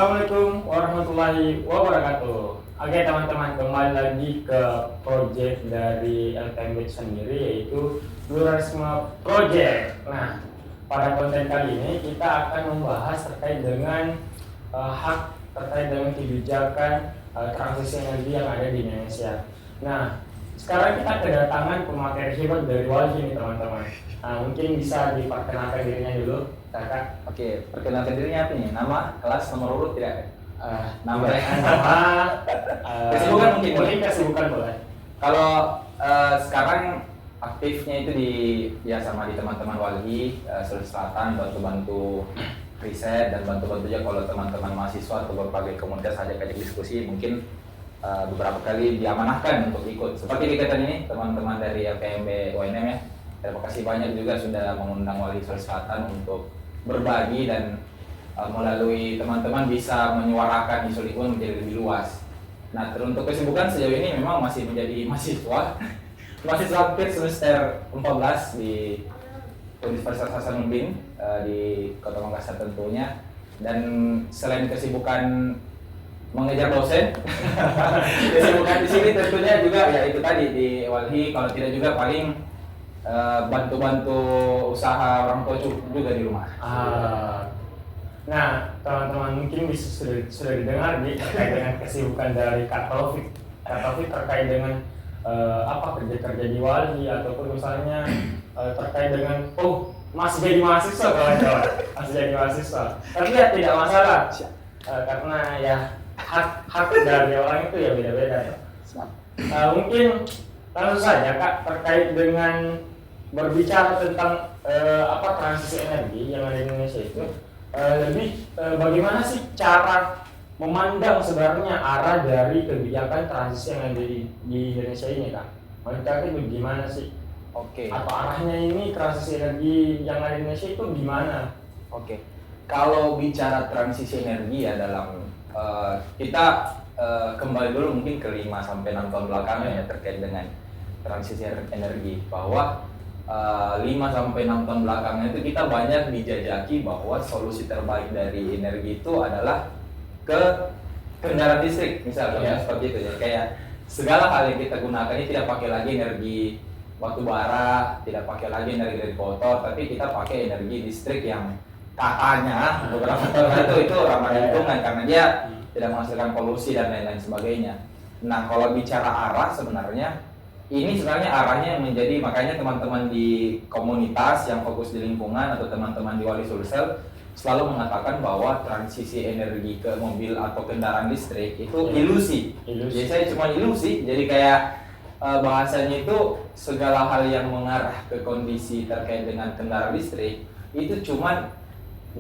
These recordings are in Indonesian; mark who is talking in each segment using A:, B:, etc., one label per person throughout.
A: Assalamualaikum warahmatullahi wabarakatuh. Oke teman-teman, kembali lagi ke project dari LTMB sendiri, yaitu Pluralisme Project. Nah, pada konten kali ini kita akan membahas terkait dengan hak terkait dengan kebijakan transisi energi yang ada di Indonesia. Nah, sekarang kita kedatangan pemateri hebat dari Walhi nih teman-teman. Nah, mungkin bisa diperkenalkan dirinya dulu, kakak.
B: Oke, perkenalkan dirinya apa nih? Nama, kelas, nomor urut tidak?
A: Nama, kesibukan mungkin kesibukan boleh.
B: Kalau sekarang aktifnya itu sama di teman-teman Walhi, Sulawesi Selatan, bantu-bantu riset dan bantu-bantu juga kalau teman-teman mahasiswa atau berbagai komunitas ajak-ajak diskusi, mungkin beberapa kali diamanahkan untuk ikut. Seperti kegiatan ini, teman-teman dari LTMB UNM ya. Terima kasih banyak juga sudah mengundang Walhi Sulawesi Selatan untuk berbagi dan melalui teman-teman bisa menyuarakan isu lingkungan menjadi lebih luas. Nah, untuk kesibukan sejauh ini memang masih menjadi mahasiswa akhir semester 14 di Universitas Hasanuddin di Kota Makassar tentunya. Dan selain kesibukan mengejar dosen, kesibukan di sini tentunya juga ya itu tadi di Walhi, kalau tidak juga paling bantu-bantu usaha orang tua juga di rumah.
A: Nah, teman-teman mungkin bisa sudah didengar nih terkait dengan kesibukan dari Kak Taufik. Kak Taufik terkait dengan apa kerja-kerja di Walhi ataupun misalnya terkait dengan masih jadi mahasiswa kawan-kawan, masih jadi mahasiswa. Tapi ya tidak masalah, karena ya hak dari orang itu ya beda-beda. Mungkin langsung saja Kak, terkait dengan berbicara tentang transisi energi yang ada di Indonesia itu, bagaimana sih cara memandang sebenarnya arah dari kebijakan transisi yang ada di Indonesia ini, Kak? Menurut bagaimana sih?
B: Oke.
A: Atau arahnya ini transisi energi yang ada di Indonesia itu gimana?
B: Oke. Kalau bicara transisi energi ya dalam kita kembali dulu mungkin ke 5 sampai 6 tahun belakangan ya terkait dengan transisi energi, bahwa 5 sampai 6 tahun belakangan itu kita banyak dijajaki bahwa solusi terbaik dari energi itu adalah ke kendaraan listrik misalnya, seperti itu ya. Kayak segala hal yang kita gunakan ini tidak pakai lagi energi batu bara, tidak pakai lagi energi dari kotor, tapi kita pakai energi listrik yang katanya beberapa tahun itu ramah lingkungan karena dia tidak menghasilkan polusi dan lain-lain sebagainya. Nah, kalau bicara arah sebenarnya ini arahnya menjadi, makanya teman-teman di komunitas yang fokus di lingkungan atau teman-teman di Walhi Sulsel selalu mengatakan bahwa transisi energi ke mobil atau kendaraan listrik itu ilusi. Jadi saya cuma ilusi, jadi kayak bahasanya itu segala hal yang mengarah ke kondisi terkait dengan kendaraan listrik itu cuma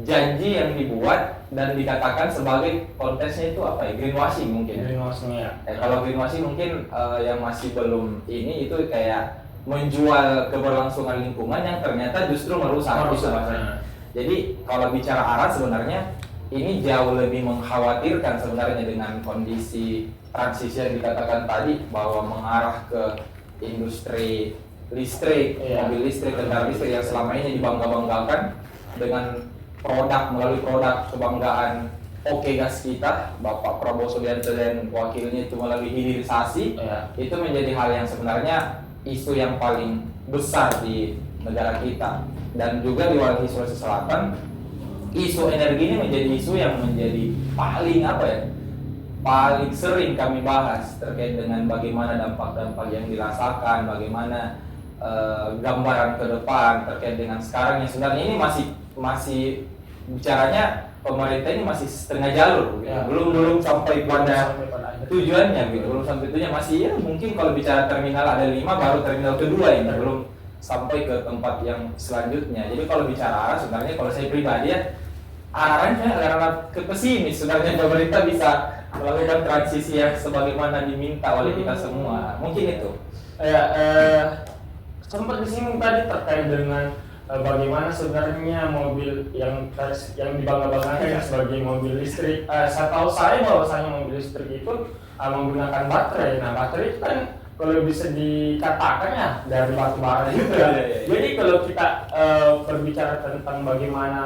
B: janji yang dibuat dan dikatakan sebagai konteksnya itu apa ya, greenwashing mungkin.
A: Greenwashing ya.
B: Kalau greenwashing mungkin yang masih belum itu kayak menjual keberlangsungan lingkungan yang ternyata justru merusak. Jadi kalau bicara arah sebenarnya ini jauh lebih mengkhawatirkan sebenarnya dengan kondisi transisi yang dikatakan tadi bahwa mengarah ke industri listrik, mobil listrik, kendaraan listrik yang selama ini dibangga-banggakan dengan melalui produk kebanggaan Oke Gas kita, Bapak Prabowo Subianto dan wakilnya itu melalui hilirisasi, itu menjadi hal yang sebenarnya isu yang paling besar di negara kita. Dan juga di Walhi Sulawesi Selatan, isu energi ini menjadi isu yang menjadi paling sering kami bahas terkait dengan bagaimana dampak-dampak yang dirasakan, bagaimana gambaran ke depan terkait dengan sekarang yang sebenarnya ini masih bicaranya pemerintah ini masih setengah jalur gitu. Belum sampai pada tujuannya gitu. Belum sampai tujuannya, masih ya mungkin kalau bicara terminal ada 5 baru terminal kedua ini belum sampai ke tempat yang selanjutnya. Jadi kalau bicara arah sebenarnya kalau saya pribadi ya arahnya agak ke pesimis sebenarnya, pemerintah bisa melakukan transisi yang sebagaimana diminta oleh kita semua. Mungkin itu.
A: Sempat disinggung tadi terkait dengan bagaimana sebenarnya mobil yang dibangga-banggakan sebagai mobil listrik. Setahu saya bahwasanya mobil listrik itu menggunakan baterai. Nah, baterai itu kan kalau bisa dikatakan ya dari batu bara juga. Jadi kalau kita berbicara tentang bagaimana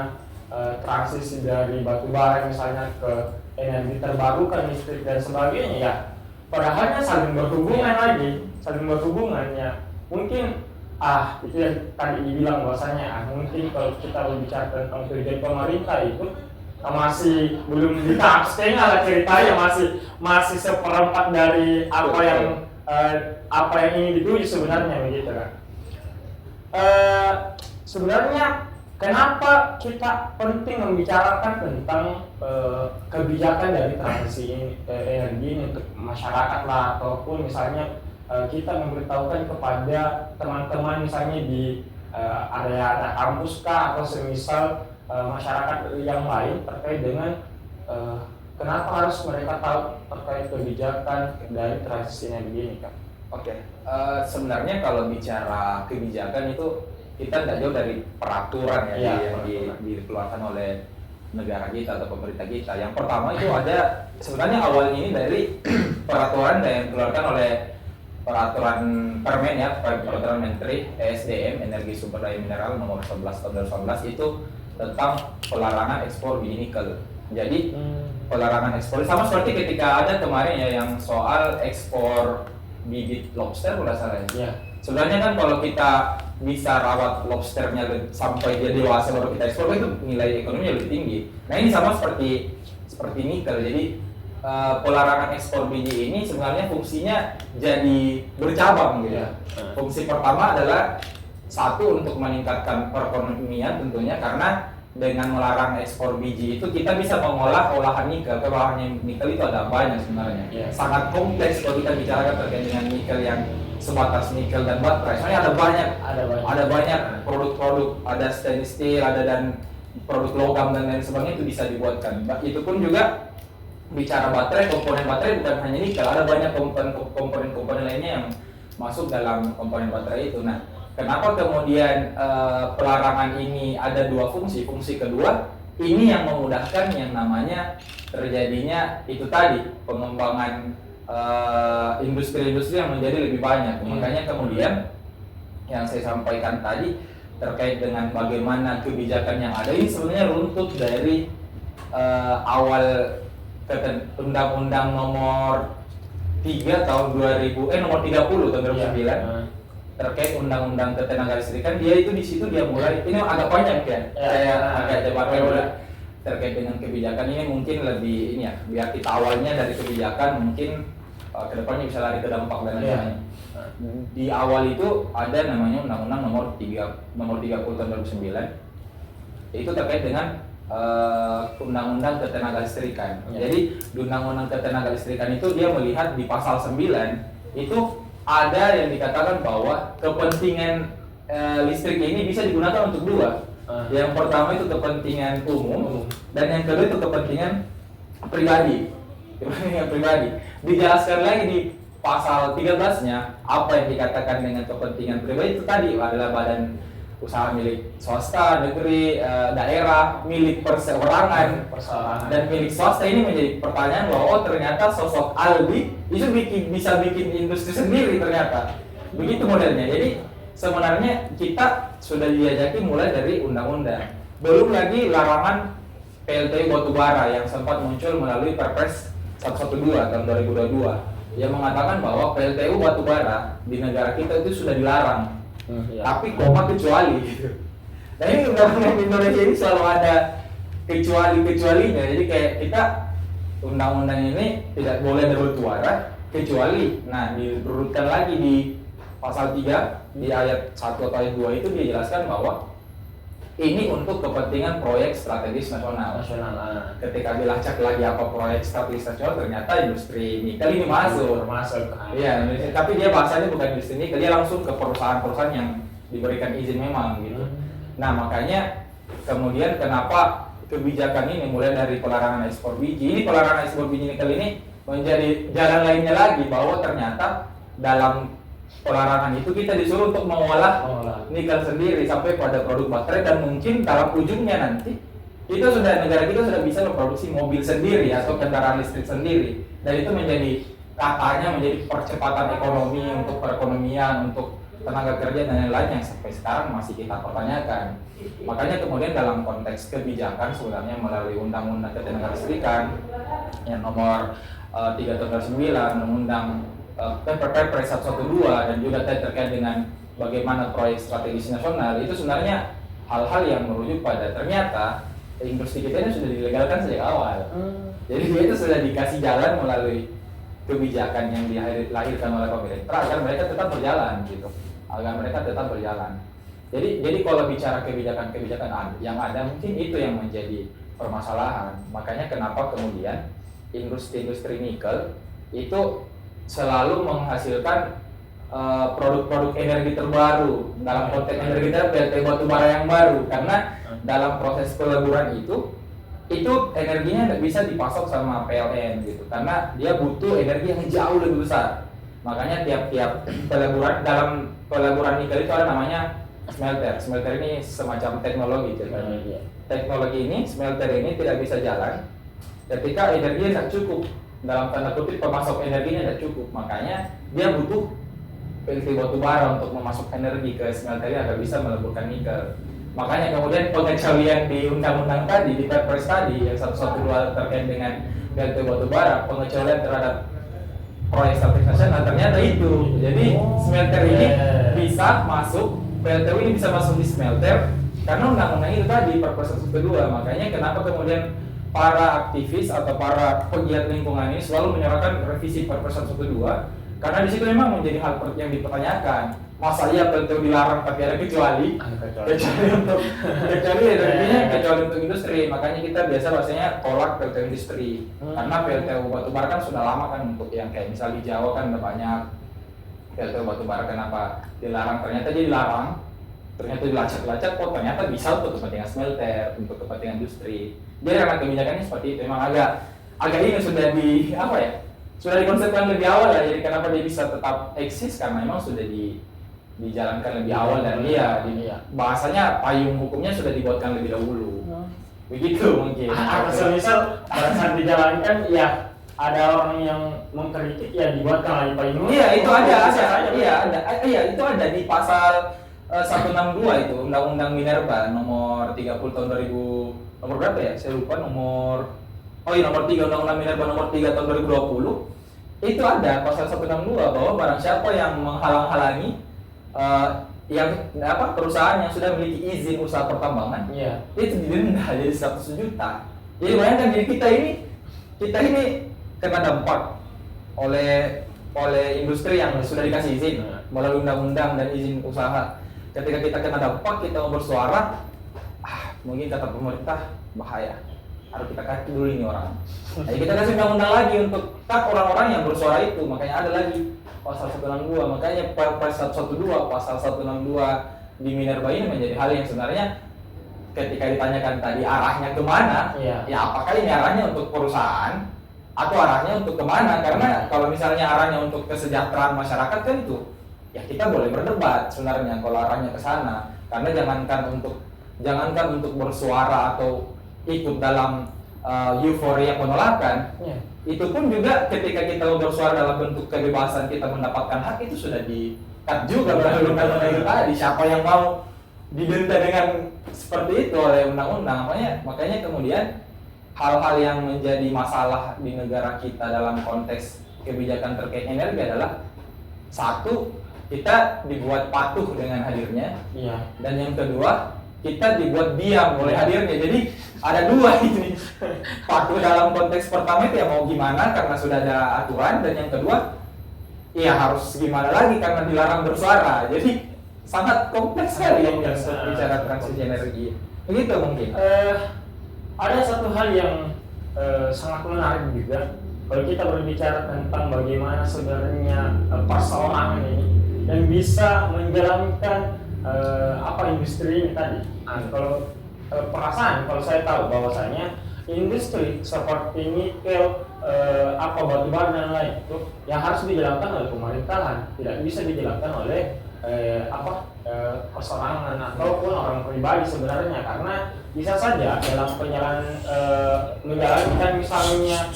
A: transisi dari batu bara misalnya ke energi terbarukan, listrik dan sebagainya ya. Padahalnya saling berhubungan lagi, saling berhubungan ya. Mungkin itu yang tadi dibilang bahwasanya mungkin kalau kita berbicara tentang tujuan pemerintah itu masih belum ditahap setengah lah ceritanya, masih seperempat dari apa yang ingin dituju sebenarnya begitu kan. Sebenarnya kenapa kita penting membicarakan tentang kebijakan dari transisi energi ini untuk masyarakat lah, ataupun misalnya kita memberitahukan kepada teman-teman misalnya di area kampus kah atau semisal masyarakat yang lain terkait dengan kenapa harus mereka tahu terkait kebijakan dari transisi energi ini kan?
B: Oke, sebenarnya kalau bicara kebijakan itu kita tidak jauh dari peraturan yang dikeluarkan oleh negara kita atau pemerintah kita. Yang pertama itu ada sebenarnya awalnya ini dari peraturan yang dikeluarkan oleh peraturan Permen peraturan Menteri ESDM Energi Sumber Daya Mineral nomor 11 tahun 2019 itu tentang pelarangan ekspor biji nikel. Jadi pelarangan ekspor sama seperti ketika ada kemarin ya yang soal ekspor bibit lobster kalau salah ya. Sebenarnya kan kalau kita bisa rawat lobsternya sampai dia dewasa baru kita ekspor itu nilai ekonominya lebih tinggi. Nah ini sama seperti nikel. Jadi pelarangan ekspor biji ini sebenarnya fungsinya jadi bercabang gitu. Fungsi pertama adalah satu untuk meningkatkan perekonomian tentunya, karena dengan melarang ekspor biji itu kita bisa mengolah olahan nikel. Olahan nikel itu ada banyak sebenarnya. Sangat kompleks kalau kita bicarakan terkait dengan nikel yang sebatas nikel dan baterai. Soalnya ada banyak produk-produk, ada stainless steel, ada dan produk logam dan lain sebagainya itu bisa dibuatkan. Itu pun juga bicara baterai, komponen baterai bukan hanya nikel, ada banyak komponen lainnya yang masuk dalam komponen baterai itu. Nah, kenapa kemudian pelarangan ini ada dua fungsi? Fungsi kedua, ini yang memudahkan yang namanya terjadinya itu tadi pengembangan industri-industri yang menjadi lebih banyak. Makanya kemudian yang saya sampaikan tadi terkait dengan bagaimana kebijakan yang ada ini sebenarnya runtut dari awal Undang-Undang nomor 3 tahun 2000 nomor 30 tahun 2009 terkait Undang-Undang Ketenaga Listrikan. Dia itu di situ dia mulai ini agak panjang ya. Saya agak jabarkan dulu terkait dengan kebijakan ini, mungkin lebih ini ya, biar kita awalnya dari kebijakan mungkin kedepannya bisa lari ke dampak dan lain-lain. Di awal itu ada namanya Undang-Undang nomor 30 tahun 2009 itu terkait dengan Undang-Undang Ketenaga Listrikan. Jadi di Undang-Undang Ketenaga Listrikan itu dia melihat di pasal 9 itu ada yang dikatakan bahwa kepentingan listrik ini bisa digunakan untuk dua. Yang pertama itu kepentingan umum dan yang kedua itu kepentingan pribadi. Kepentingan pribadi. Dijelaskan lagi di pasal 13-nya apa yang dikatakan dengan kepentingan pribadi itu tadi adalah badan usaha milik swasta, negeri, daerah, milik perseorangan, dan milik swasta. Ini menjadi pertanyaan bahwa ternyata sosok Aldi itu bisa bikin industri sendiri ternyata. Begitu modelnya. Jadi sebenarnya kita sudah diajaki mulai dari undang-undang. Belum lagi larangan PLTU batubara yang sempat muncul melalui Perpres 112 tahun 2022 yang mengatakan bahwa PLTU batubara di negara kita itu sudah dilarang. Tapi kecuali gitu. Nah ini undang-undang Indonesia ini selalu ada kecualinya. Jadi kayak kita undang-undang ini tidak boleh ada batubara kecuali, nah diurutkan lagi di pasal 3 di ayat 1 atau ayat 2 itu dia jelaskan bahwa ini untuk kepentingan proyek strategis nasional. Ketika dilacak lagi apa proyek strategis nasional, ternyata industri nikel ini masuk. Iya, tapi dia bahasanya bukan industri nikel, dia langsung ke perusahaan-perusahaan yang diberikan izin memang gitu. Nah makanya kemudian kenapa kebijakan ini mulai dari pelarangan ekspor biji. Ini pelarangan ekspor biji nikel ini menjadi jalan lainnya lagi bahwa ternyata dalam pelarangan itu kita disuruh untuk mengolah nikel sendiri sampai pada produk baterai, dan mungkin dalam ujungnya nanti negara kita sudah bisa memproduksi mobil sendiri atau kendaraan listrik sendiri, dan itu menjadi katanya menjadi percepatan ekonomi untuk perekonomian, untuk tenaga kerja dan lain-lain yang sampai sekarang masih kita pertanyakan. Makanya kemudian dalam konteks kebijakan sebenarnya melalui Undang-Undang Ketenagalistrikan yang nomor 3 tahun 2009, Undang-Undang Perpres 112 dan juga terkait dengan bagaimana proyek strategis nasional, itu sebenarnya hal-hal yang merujuk pada ternyata industri kita ini sudah dilegalkan sejak awal. Jadi dia itu sudah dikasih jalan melalui kebijakan yang dilahirkan oleh pemerintah agar mereka tetap berjalan gitu, agar mereka tetap berjalan. Jadi kalau bicara kebijakan yang ada, mungkin itu yang menjadi permasalahan. Makanya kenapa kemudian industri nikel itu selalu menghasilkan produk-produk energi terbaru dalam konteks energi PLT batubara yang baru, karena dalam proses peleburan itu energinya tidak bisa dipasok sama PLN gitu, karena dia butuh energi yang jauh lebih besar. Makanya tiap peleburan, dalam peleburan nikel itu ada namanya smelter. Smelter ini semacam teknologi ceritanya. Teknologi ini, smelter ini tidak bisa jalan ketika energinya tidak cukup, dalam tanda kutip pemasok energinya tidak cukup. Makanya dia butuh PLT batubara untuk memasok energi ke smelter agar bisa meleburkan nikel. Makanya kemudian pengecualian di undang-undang tadi, di Perpres tadi yang 112 terkait dengan PLT batubara, pengecualian terhadap proyek strategis nasional, ternyata itu. Jadi smelter ini bisa masuk, PLTU ini bisa masuk di smelter karena undang-undang itu tadi Perpres 112. Makanya kenapa kemudian para aktivis atau para pegiat lingkungan ini selalu menyuarakan revisi Perpres 112, karena di situ memang menjadi hal yang dipertanyakan. Masa iya PLTU dilarang tapi ada kecuali untuk kecuali untuk industri. Makanya kita biasa bahasanya tolak PLTU industri. Karena PLTU batubara kan sudah lama kan, untuk yang kayak misal di Jawa kan udah banyak PLTU batubara. Kenapa dilarang? Ternyata dia dilarang. Ternyata dilacak-lacak, kok ternyata bisa untuk kepentingan smelter, untuk kepentingan industri. Dia karena kebijakannya seperti itu. Memang agak ini sudah sudah dikonsepkan lebih awal lah. Jadi kenapa dia bisa tetap eksis, karena memang sudah dijalankan lebih awal, dan bahasanya payung hukumnya sudah dibuatkan lebih dahulu. Begitu mungkin.
A: Atau misal pada saat dijalankan ya ada orang yang mengkritik, ya dibuatkan lagi payung hukum.
B: Iya, itu ada. Iya, itu ada di pasal 162 itu Undang-Undang Minerba nomor 30 tahun 2000, nomor berapa ya? Saya lupa nomor 3, Undang-Undang Minerba nomor 3 tahun 2020. Itu ada pasal 162 bahwa barang siapa yang menghalang-halangi perusahaan yang sudah memiliki izin usaha pertambangan, itu didenda jadi 100 juta. Jadi bayangkan, jadi kita ini kena dampak oleh industri yang sudah dikasih izin melalui undang-undang dan izin usaha. Ketika kita kena dampak, kita mau bersuara, mungkin kata pemerintah bahaya, harus kita kasih dulu ini orang. Jadi kita kasih undang-undang lagi untuk cut orang-orang yang bersuara itu. Makanya ada lagi pasal 162. Makanya Perpres 112, pasal 162 di Minerba ini menjadi hal yang sebenarnya ketika ditanyakan tadi arahnya kemana, ya apakah ini arahnya untuk perusahaan atau arahnya untuk kemana? Karena kalau misalnya arahnya untuk kesejahteraan masyarakat kan itu, ya kita boleh berdebat sebenarnya kalau arahnya ke sana. Karena jangankan untuk bersuara atau ikut dalam euforia penolakan, itu pun juga ketika kita bersuara dalam bentuk kebebasan kita mendapatkan hak, itu sudah di-cut juga melalui undang-undang itu tadi. Siapa yang mau didenda dengan seperti itu oleh undang-undang? Makanya kemudian hal-hal yang menjadi masalah di negara kita dalam konteks kebijakan terkait energi adalah, satu, kita dibuat patuh dengan hadirnya, dan yang kedua, kita dibuat diam oleh hadirnya. Jadi ada dua ini. Patuh dalam konteks pertama itu ya mau gimana karena sudah ada aturan, dan yang kedua ya harus gimana lagi karena dilarang bersuara. Jadi sangat kompleks sekali yang bicara transisi energi. Begitu mungkin.
A: Ada satu hal yang sangat menarik juga kalau kita berbicara tentang bagaimana sebenarnya perseorangan ini yang bisa menjalankan industri ini tadi. Kalau perasaan, kalau saya tahu bahwasanya industri seperti nikel, batubara dan lain itu yang harus dijalankan oleh pemerintahan, tidak bisa dijalankan oleh perseorangan ataupun orang pribadi sebenarnya, karena bisa saja dalam menjalankan misalnya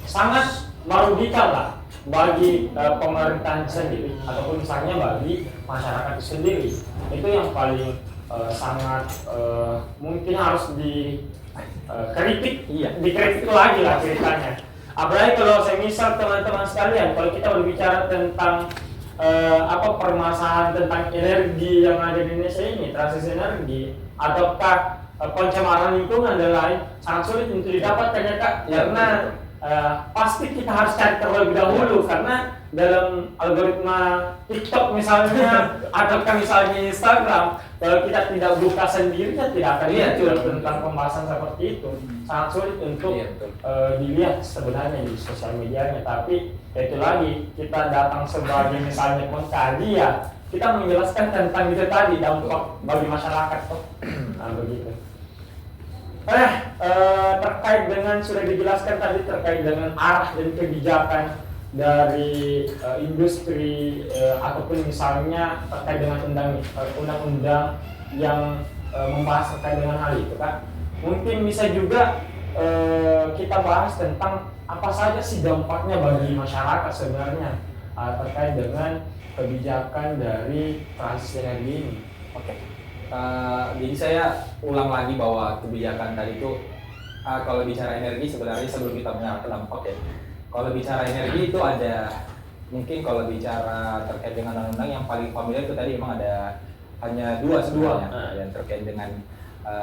A: sangat merugikan lah bagi pemerintahan sendiri ataupun misalnya bagi masyarakat itu sendiri, itu yang paling sangat mungkin harus dikritik, dikritik lagi lah ceritanya. Apalagi kalau saya misal teman-teman sekalian, kalau kita berbicara tentang permasalahan tentang energi yang ada di Indonesia ini, transisi energi ataukah pencemaran lingkungan dan lain, sangat sulit untuk didapatkan ya Kak, karena pasti kita harus cari terlebih dahulu, karena dalam algoritma TikTok misalnya ataukah misalnya Instagram, kalau kita tidak buka sendiri ya tidak akan muncul tentang pembahasan seperti itu. Sangat sulit untuk dilihat sebenarnya di sosial medianya. Tapi itu lagi, kita datang sebagai misalnya pengkaji ya, kita menjelaskan tentang itu tadi, dampak bagi masyarakat toh. Nah begitu. Terkait dengan sudah dijelaskan tadi terkait dengan arah dan kebijakan dari industri ataupun misalnya terkait dengan undang-undang yang membahas terkait dengan hal itu kan. Mungkin bisa juga kita bahas tentang apa saja sih dampaknya bagi masyarakat sebenarnya terkait dengan kebijakan dari transisi energi ini.
B: Oke. Jadi saya ulang lagi bahwa kebijakan tadi itu kalau bicara energi sebenarnya sebelum kita mengarah ke dampak ya. Kalau bicara energi itu ada, mungkin kalau bicara terkait dengan undang-undang yang paling familiar itu tadi memang ada hanya dua sebenarnya yang terkait dengan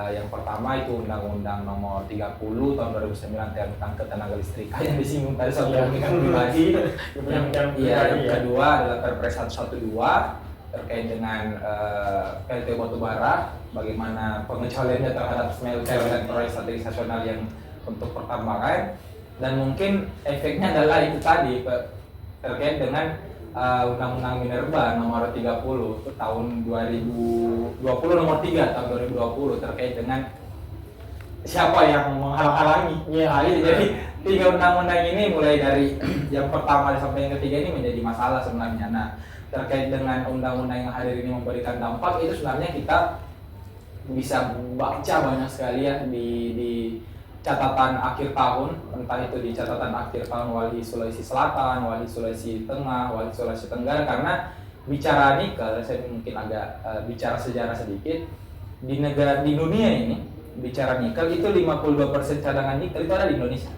B: yang pertama itu Undang-Undang Nomor 30 Tahun 2009 tentang ketenaga listrikan yang disinggung tadi soal kepentingan pribadi. Yang kedua adalah Perpres 112 terkait dengan PLT batubara, bagaimana pengecualiannya terhadap smelter dan proyek strategis nasional yang untuk pertambangan, dan mungkin efeknya adalah itu tadi terkait dengan Undang-Undang Minerba nomor 30 tahun 2020 nomor 3 tahun 2020 terkait dengan siapa yang menghalang-halangi. Jadi 3 undang-undang ini mulai dari yang pertama sampai yang ketiga ini menjadi masalah sebenarnya. Nah, terkait dengan undang-undang yang hadir ini memberikan dampak itu sebenarnya kita bisa baca banyak sekali ya di catatan akhir tahun, entah itu di catatan akhir tahun Wali Sulawesi Selatan, Wali Sulawesi Tengah, Wali Sulawesi Tenggara. Karena bicara nikel, saya mungkin agak bicara sejarah sedikit, di dunia ini bicara nikel itu 52% cadangan nikel itu ada di Indonesia.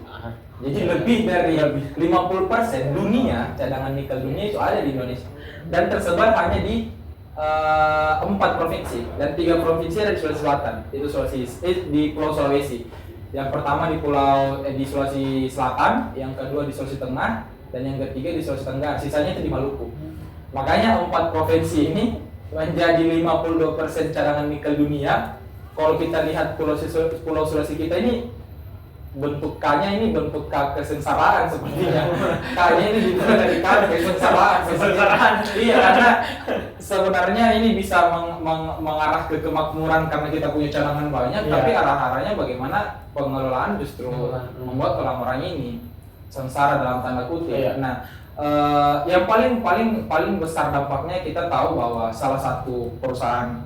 B: Jadi lebih dari 50% dunia cadangan nikel dunia itu ada di Indonesia, dan tersebar hanya di 4 provinsi, dan 3 provinsi ada di Sulawesi Selatan, itu di Pulau Sulawesi. Yang pertama di Sulawesi Selatan, yang kedua di Sulawesi Tengah, dan yang ketiga di Sulawesi Tenggara. Sisanya itu di Maluku. Makanya 4 provinsi ini menjadi 52% cadangan nikel dunia. Kalau kita lihat Pulau Sulawesi kita ini bentuk K-nya ini bentuk K kesengsaraan sepertinya. K-nya ini dibuat dari K kesengsaraan. Iya, karena sebenarnya ini bisa mengarah ke kemakmuran karena kita punya cadangan banyak, tapi arah-arahnya bagaimana pengelolaan justru membuat orang-orang ini sengsara dalam tanda kutip. Nah, yang paling besar dampaknya kita tahu bahwa salah satu perusahaan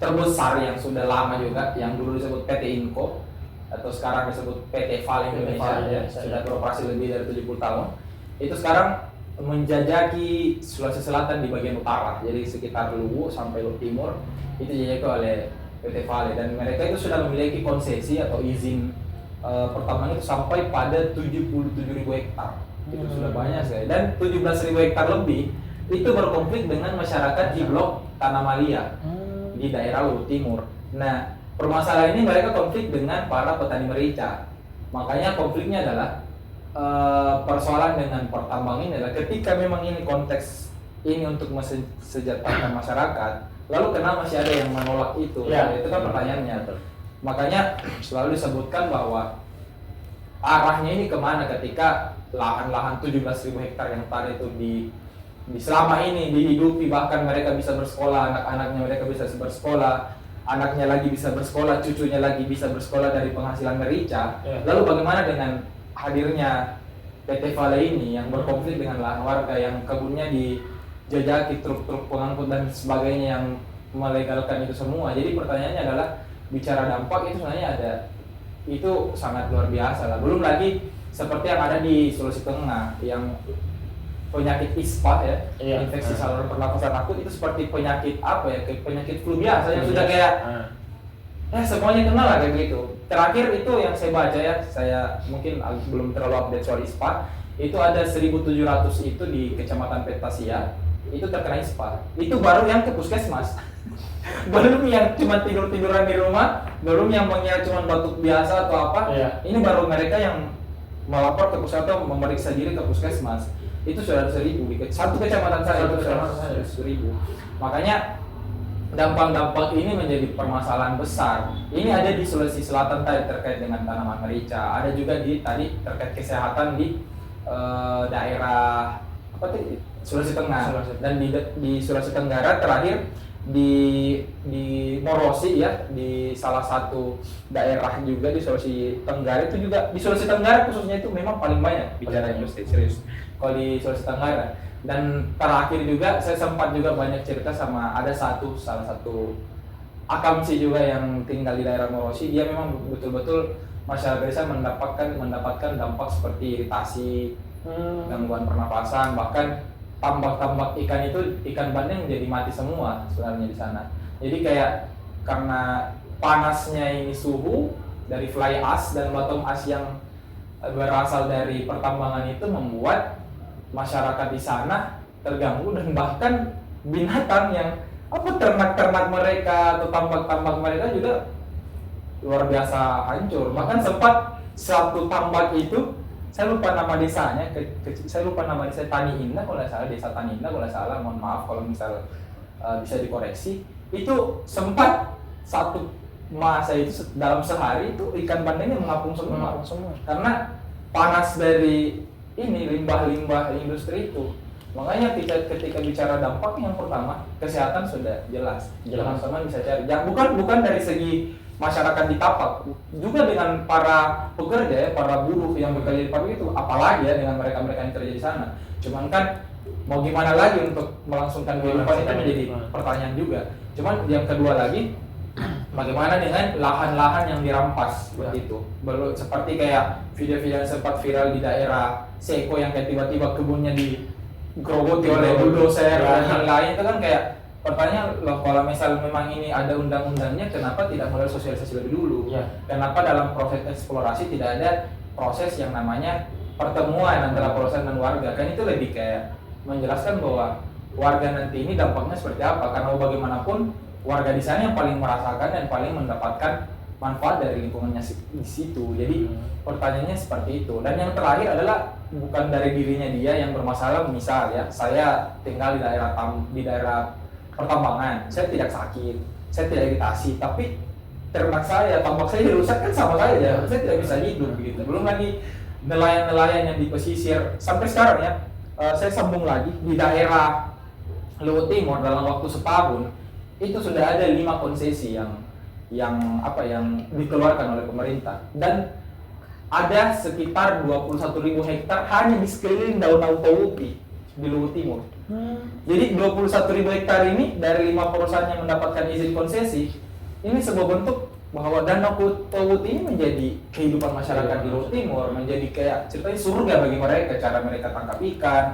B: terbesar yang sudah lama juga, yang dulu disebut PT Inco atau sekarang disebut PT Vale Indonesia, sudah beroperasi lebih dari 70 tahun. Itu sekarang menjajaki Sulawesi Selatan di bagian utara, jadi sekitar Luwu sampai Luwu Timur itu dijajaki oleh PT Vale, dan mereka itu sudah memiliki konsesi atau izin pertambangan itu sampai pada 77.000 hektar. Itu sudah banyak sekali, dan 17.000 hektar lebih itu berkonflik dengan masyarakat di blok Tanah Malia di daerah Luwu Timur. Nah, permasalahan ini mereka konflik dengan para petani merica. Makanya konfliknya adalah persoalan dengan pertambangan ini adalah ketika memang ini konteks ini untuk mesejahterakan masyarakat, lalu kenapa masih ada yang menolak itu? Itu kan pertanyaannya. Makanya selalu disebutkan bahwa arahnya ini kemana ketika lahan-lahan 17.000 hektar yang tadi itu di selama ini dihidupi, bahkan mereka bisa bersekolah, anak-anaknya mereka bisa bersekolah, anaknya lagi bisa bersekolah, cucunya lagi bisa bersekolah dari penghasilan merica. Lalu bagaimana dengan hadirnya PT Vale ini yang berkonflik dengan lahan warga, yang kebunnya dijajaki truk-truk pengangkut dan sebagainya yang melegalkan itu semua. Jadi pertanyaannya adalah bicara dampak itu sebenarnya ada, itu sangat luar biasa lah. Belum lagi seperti yang ada di Sulawesi Tengah yang penyakit ISPA ya,
A: Iya.
B: infeksi saluran pernafasan akut itu seperti penyakit apa ya, kayak penyakit flu biasa yang sudah kayak semuanya kenal lah kayak gitu. Terakhir itu yang saya baca ya, saya mungkin belum terlalu update soal ISPA, itu ada 1.700 itu di Kecamatan Petasia itu terkena ISPA. Itu baru yang ke puskesmas. Belum yang cuma tiduran di rumah, belum yang mengira cuma batuk biasa atau apa.
A: Iya.
B: Ini baru mereka yang melapor ke puskesmas atau memeriksa diri ke puskesmas. Itu sudah 1.000 satu kecamatan saya, itu sudah 1.000. Makanya dampak-dampak ini menjadi permasalahan besar. Ini ada di Sulawesi Selatan tadi terkait dengan tanaman merica, ada juga di tadi terkait kesehatan di daerah apa tadi, Sulawesi Tengah. Dan di Sulawesi Tenggara terakhir di Morosi ya, di salah satu daerah juga di Sulawesi Tenggara itu juga, di Sulawesi Tenggara khususnya itu memang paling banyak bicara industri serius kalau di Sulawesi Tenggara. Dan terakhir juga saya sempat juga banyak cerita sama ada salah satu akamsi juga yang tinggal di daerah Morosi. Dia memang betul-betul masyarakat desa mendapatkan dampak seperti iritasi, gangguan pernapasan, bahkan tambak-tambak ikan itu, ikan bandeng menjadi mati semua sebenarnya di sana. Jadi kayak karena panasnya ini suhu dari fly ash dan bottom ash yang berasal dari pertambangan itu membuat masyarakat di sana terganggu, dan bahkan binatang yang ternak-ternak mereka atau tambak-tambak mereka juga luar biasa hancur. Bahkan sempat satu tambak itu, saya lupa nama desanya, Tani Indah kalau nggak salah, desa Tani Indah kalau nggak salah, mohon maaf kalau misal bisa dikoreksi. Itu sempat satu masa itu dalam sehari itu ikan bandengnya mengapung semua. Karena panas dari ini limbah-limbah industri itu. Makanya ketika bicara dampak, yang pertama kesehatan sudah jelas. Teman-teman bisa cari. Bukan dari segi masyarakat di Tapak, juga dengan para pekerja ya, para buruh yang bekerja di pabrik itu, apalagi ya dengan mereka-mereka yang kerja di sana. Cuman kan mau gimana lagi untuk melangsungkan kehidupan itu menjadi pertanyaan juga. Cuman yang kedua lagi, bagaimana dengan lahan-lahan yang dirampas begitu. Belum seperti kayak video-video yang sempat viral di daerah Seko yang kayak tiba-tiba kebunnya digerogoti oleh bulldozer dan lain-lain. Itu kan kayak pertanyaan loh, kalau misal memang ini ada undang-undangnya, kenapa tidak mulai sosialisasi lebih dulu? Kenapa dalam proses eksplorasi tidak ada proses yang namanya pertemuan antara perusahaan dan warga? Kan itu lebih kayak menjelaskan bahwa warga nanti ini dampaknya seperti apa, karena bagaimanapun warga di sana yang paling merasakan dan paling mendapatkan manfaat dari lingkungannya di situ. Jadi pertanyaannya seperti itu. Dan yang terakhir adalah bukan dari dirinya dia yang bermasalah. Misal ya, saya tinggal di daerah pertambangan, saya tidak sakit, saya tidak iritasi, tapi ternak saya, tambak saya dirusak kan sama saya tidak bisa hidup begitu. Belum lagi nelayan-nelayan yang di pesisir. Sampai sekarang ya, saya sambung lagi di daerah Luwu Timur dalam waktu setahun itu sudah ada 5 konsesi yang dikeluarkan oleh pemerintah, dan ada sekitar 21.000 hektar hanya di sekeliling daun-daun tauti di Luwu Timur. Jadi 21.000 hektar ini dari 5 perusahaan yang mendapatkan izin konsesi, ini sebuah bentuk bahwa Danau Tauti ini menjadi kehidupan masyarakat di Luwu Timur, menjadi kayak ceritanya surga bagi mereka. Cara mereka tangkap ikan,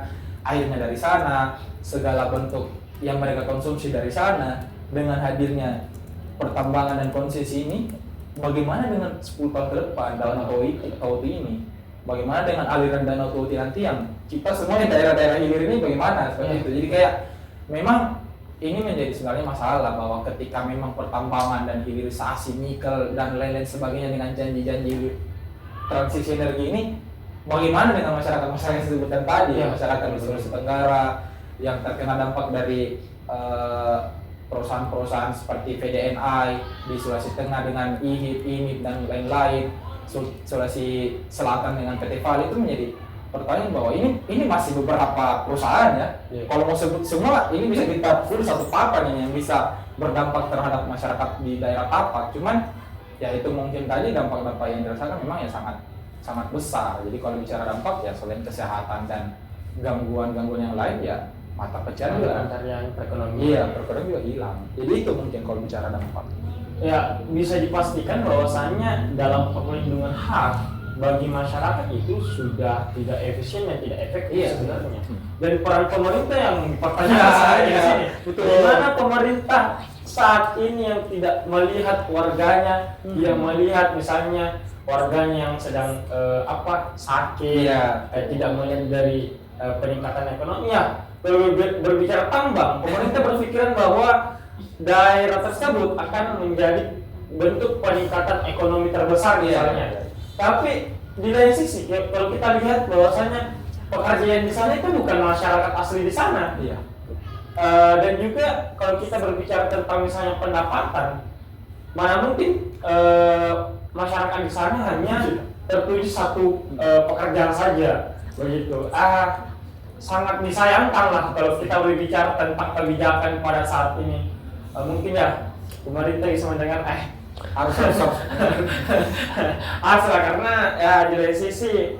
B: airnya dari sana, segala bentuk yang mereka konsumsi dari sana. Dengan hadirnya pertambangan dan konsesi ini, bagaimana dengan 10 tahun ke depan Danau Tauti ini? Bagaimana dengan aliran Danau Tauti nanti yang kita semua di daerah-daerah hilir ini bagaimana seperti itu? Jadi kayak memang ini menjadi sebenarnya masalah bahwa ketika memang pertambangan dan hilirisasi nikel dan lain-lain sebagainya dengan janji-janji transisi energi ini, bagaimana dengan masyarakat-masyarakat yang disebutkan tadi, masyarakat di Sulawesi Tenggara yang terkena dampak dari perusahaan-perusahaan seperti VDNI di Sulawesi Tengah dengan INIP dan lain-lain, Sulawesi Selatan dengan PT FAL, itu menjadi pertanyaan bahwa ini masih beberapa perusahaan ya. Kalau mau sebut semua, ini bisa kita full satu papan ini yang bisa berdampak terhadap masyarakat di daerah Tapak. Cuman ya itu mungkin tadi dampak-dampak yang dirasakan memang ya sangat besar. Jadi kalau bicara dampak ya selain kesehatan dan gangguan-gangguan yang lain ya mata pencarian perekonomian. Iya, perekonomian juga hilang. Jadi itu mungkin kalau bicara dampak.
A: Ya, bisa dipastikan bahwasannya dalam perlindungan hak bagi masyarakat itu sudah tidak efisien dan tidak efektif sebenarnya. Dan peran pemerintah yang dipertanyakan di sini. Bagaimana pemerintah saat ini yang tidak melihat warganya, yang melihat misalnya warganya yang sedang sakit, tidak melihat dari peningkatan ekonomi ya. Berbicara tambang, pemerintah berpikiran bahwa daerah tersebut akan menjadi bentuk peningkatan ekonomi terbesar misalnya. Tapi di lain sisi, kalau kita lihat bahwasanya pekerjaan di sana itu bukan masyarakat asli di sana. Dan juga kalau kita berbicara tentang misalnya pendapatan, mana mungkin masyarakat di sana hanya tertuju satu pekerjaan saja, begitu. Sangat disayangkan lah kalau kita berbicara tentang kebijakan pada saat ini. Mungkin ya pemerintah bisa mendengar harus lah, karena ya di lain sisi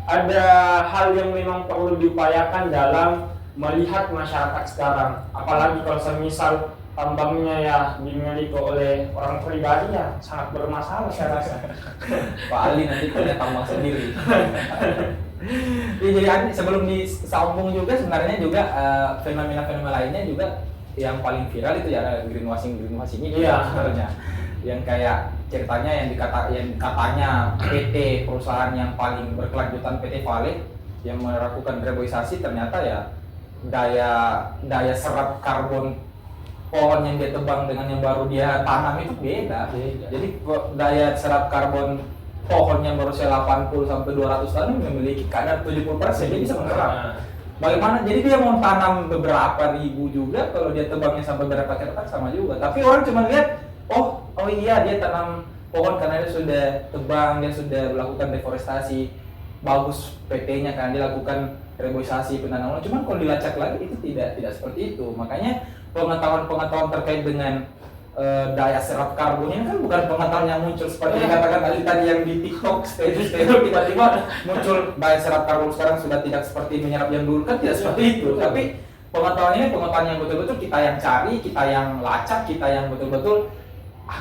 A: ada hal yang memang perlu diupayakan dalam melihat masyarakat sekarang, apalagi kalau semisal tambangnya ya dimiliki oleh orang pribadi ya sangat bermasalah saya rasa.
B: Pak Ali nanti punya tambang sendiri. Jadi sebelum disambung juga sebenarnya juga fenomena-fenomena lainnya juga yang paling viral itu ya greenwashing ini sebenarnya. Yang kayak ceritanya yang katanya PT perusahaan yang paling berkelanjutan PT Vale yang melakukan reboisasi, ternyata ya daya serap karbon pohon yang dia tebang dengan yang baru dia tanam itu beda. Jadi daya serap karbon pohon yang berusia 80 sampai 200 tahun memiliki kadar 70%, dia bisa menyerap. Bagaimana? Jadi dia mau tanam beberapa ribu juga, kalau dia tebangnya sampai berapa kertas sama juga. Tapi orang cuma lihat, oh iya dia tanam pohon karena dia sudah tebang, dia sudah melakukan deforestasi, bagus PT-nya karena dia lakukan reboisasi penanaman. Cuman kalau dilacak lagi itu tidak seperti itu. Makanya pengetahuan terkait dengan daya serap karbon ini kan bukan pengetahuan yang muncul seperti dikatakan tadi yang di TikTok status tiba-tiba muncul daya serap karbon sekarang sudah tidak seperti menyerap yang dulu, kan tidak seperti itu. Tapi pengetahuan ini pengetahuan yang betul-betul kita yang cari, kita yang lacak, kita yang betul-betul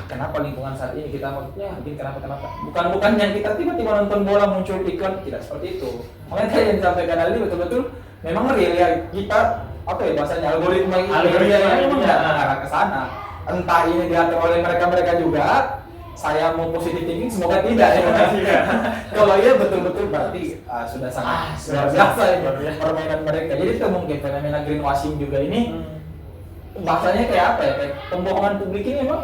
B: kenapa lingkungan saat ini kita mungkin kenapa bukan yang kita tiba-tiba nonton bola muncul iklan, tidak seperti itu. Makanya kayak yang disampaikan Ali betul-betul memang real ya, kita bahasanya algoritma ini memang nggak mengarah ke sana. Entah ini diatur oleh mereka juga, saya mau positif thinking, semoga tidak ya. Kalau iya betul-betul berarti sudah sangat luar biasa ya permainan mereka. Jadi itu mungkin fenomena greenwashing juga ini bahasanya kayak apa ya, kayak pembohongan publik ini memang